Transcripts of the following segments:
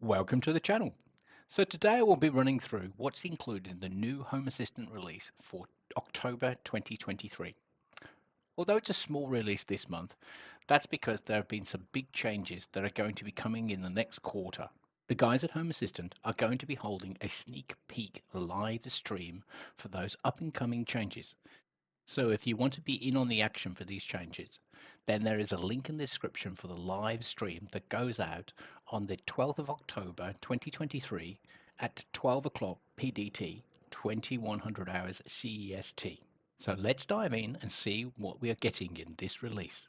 Welcome to the channel. So today I will be running through what's included in the new Home Assistant release for October 2023. Although it's a small release this month, that's because there have been some big changes that are going to be coming in the next quarter. The guys at Home Assistant are going to be holding a sneak peek live stream for those up and coming changes. So if you want to be in on the action for these changes, then there is a link in the description for the live stream that goes out on the 12th of October 2023 at 12 o'clock PDT, 2100 hours CEST. So let's dive in and see what we are getting in this release.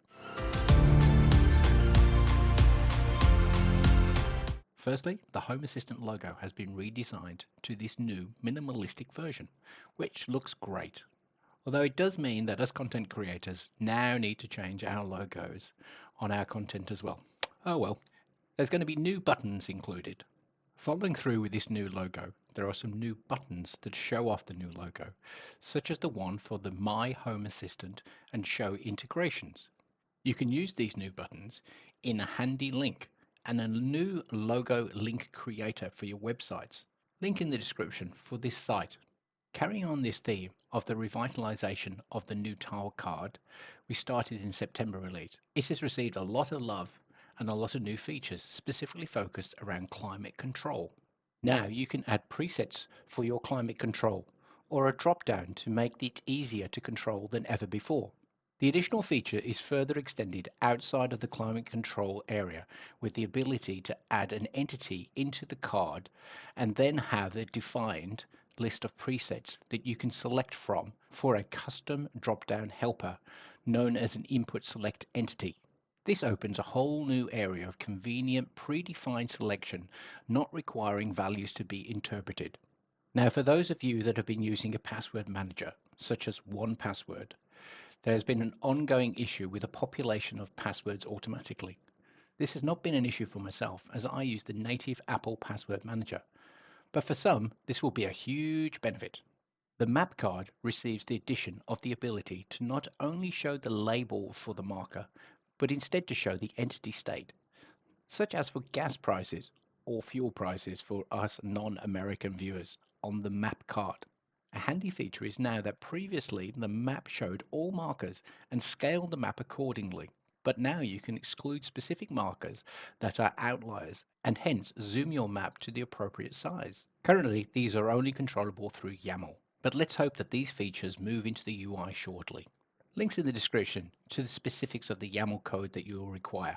Firstly, the Home Assistant logo has been redesigned to this new minimalistic version, which looks great. Although it does mean that us content creators now need to change our logos on our content as well. Oh well, there's going to be new buttons included. Following through with this new logo, there are some new buttons that show off the new logo, such as the one for the My Home Assistant and Show integrations. You can use these new buttons in a handy link and a new logo link creator for your websites. Link in the description for this site. Carrying on this theme of the revitalization of the new tile card we started in September release, it has received a lot of love and a lot of new features specifically focused around climate control. Now you can add presets for your climate control or a drop down to make it easier to control than ever before. The additional feature is further extended outside of the climate control area with the ability to add an entity into the card and then have a defined list of presets that you can select from for a custom drop-down helper known as an input select entity. This opens a whole new area of convenient predefined selection, not requiring values to be interpreted. Now, for those of you that have been using a password manager, such as 1Password, there has been an ongoing issue with the population of passwords automatically. This has not been an issue for myself as I use the native Apple password manager, but for some, this will be a huge benefit. The map card receives the addition of the ability to not only show the label for the marker, but instead to show the entity state, such as for gas prices or fuel prices for us non-American viewers on the map card. A handy feature is now that previously the map showed all markers and scaled the map accordingly, but now you can exclude specific markers that are outliers and hence zoom your map to the appropriate size. Currently, these are only controllable through YAML, but let's hope that these features move into the UI shortly. Links in the description to the specifics of the YAML code that you will require.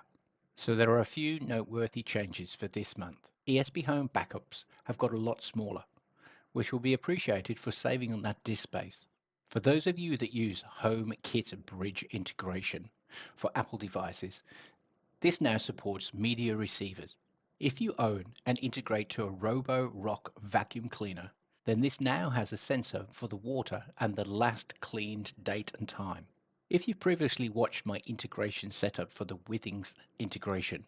So there are a few noteworthy changes for this month. ESP Home backups have got a lot smaller, which will be appreciated for saving on that disk space. For those of you that use HomeKit bridge integration for Apple devices, this now supports media receivers. If you own and integrate to a RoboRock vacuum cleaner, then this now has a sensor for the water and the last cleaned date and time. If you previously watched my integration setup for the Withings integration,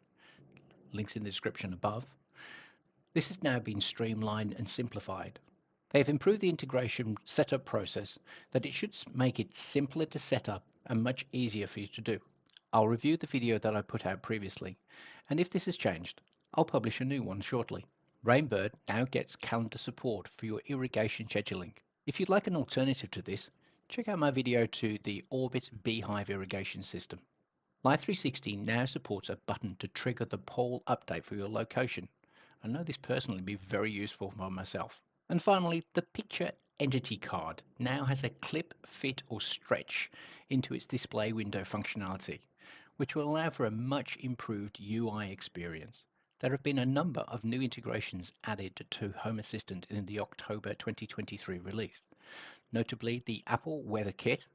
links in the description above, this has now been streamlined and simplified. They've improved the integration setup process that it should make it simpler to set up and much easier for you to do. I'll review the video that I put out previously, and if this has changed, I'll publish a new one shortly. Rainbird now gets calendar support for your irrigation scheduling. If you'd like an alternative to this, check out my video to the Orbit Beehive irrigation system. Life360 now supports a button to trigger the poll update for your location. I know this personally will be very useful for myself. And finally, the picture entity card now has a clip, fit or stretch into its display window functionality, which will allow for a much improved UI experience. There have been a number of new integrations added to Home Assistant in the October 2023 release, notably the Apple Weather Kit,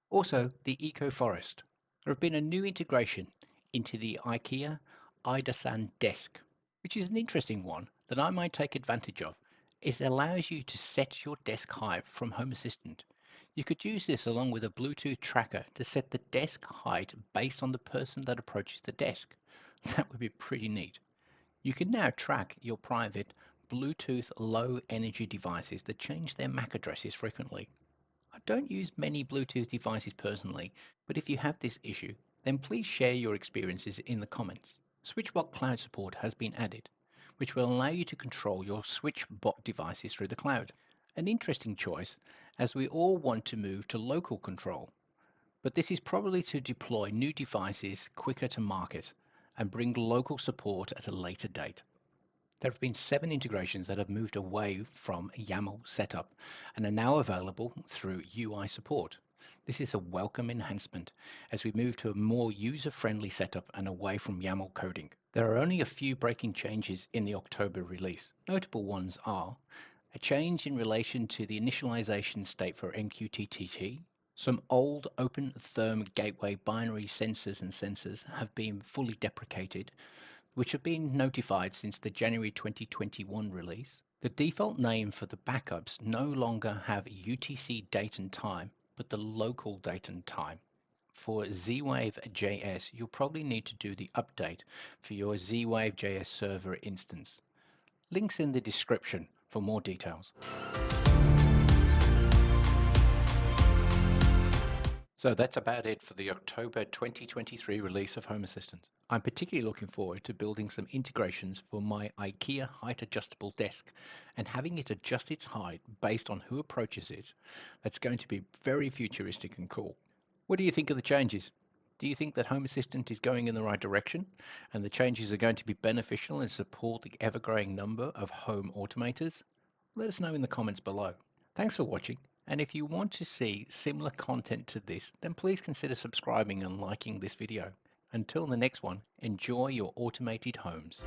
also the Eco Forest. There have been a new integration into the IKEA Idasan desk, which is an interesting one that I might take advantage of. It allows you to set your desk height from Home Assistant. You could use this along with a Bluetooth tracker to set the desk height based on the person that approaches the desk. That would be pretty neat. You can now track your private Bluetooth low energy devices that change their MAC addresses frequently. I don't use many Bluetooth devices personally, but if you have this issue, then please share your experiences in the comments. Switchbot cloud support has been added, which will allow you to control your Switchbot devices through the cloud. An interesting choice, as we all want to move to local control, but this is probably to deploy new devices quicker to market and bring local support at a later date. There have been 7 integrations that have moved away from YAML setup and are now available through UI support. This is a welcome enhancement as we move to a more user-friendly setup and away from YAML coding. There are only a few breaking changes in the October release. Notable ones are a change in relation to the initialization state for MQTT. Some old Open Therm Gateway binary sensors and sensors have been fully deprecated, which have been notified since the January 2021 release. The default name for the backups no longer have UTC date and time, but the local date and time. For Z-Wave.js, you'll probably need to do the update for your Z-Wave.js server instance. Links in the description for more details. So that's about it for the October 2023 release of Home Assistant. I'm particularly looking forward to building some integrations for my IKEA height adjustable desk and having it adjust its height based on who approaches it. That's going to be very futuristic and cool. What do you think of the changes? Do you think that Home Assistant is going in the right direction and the changes are going to be beneficial and support the ever-growing number of home automators? Let us know in the comments below. Thanks for watching, and if you want to see similar content to this, then please consider subscribing and liking this video. Until the next one, enjoy your automated homes.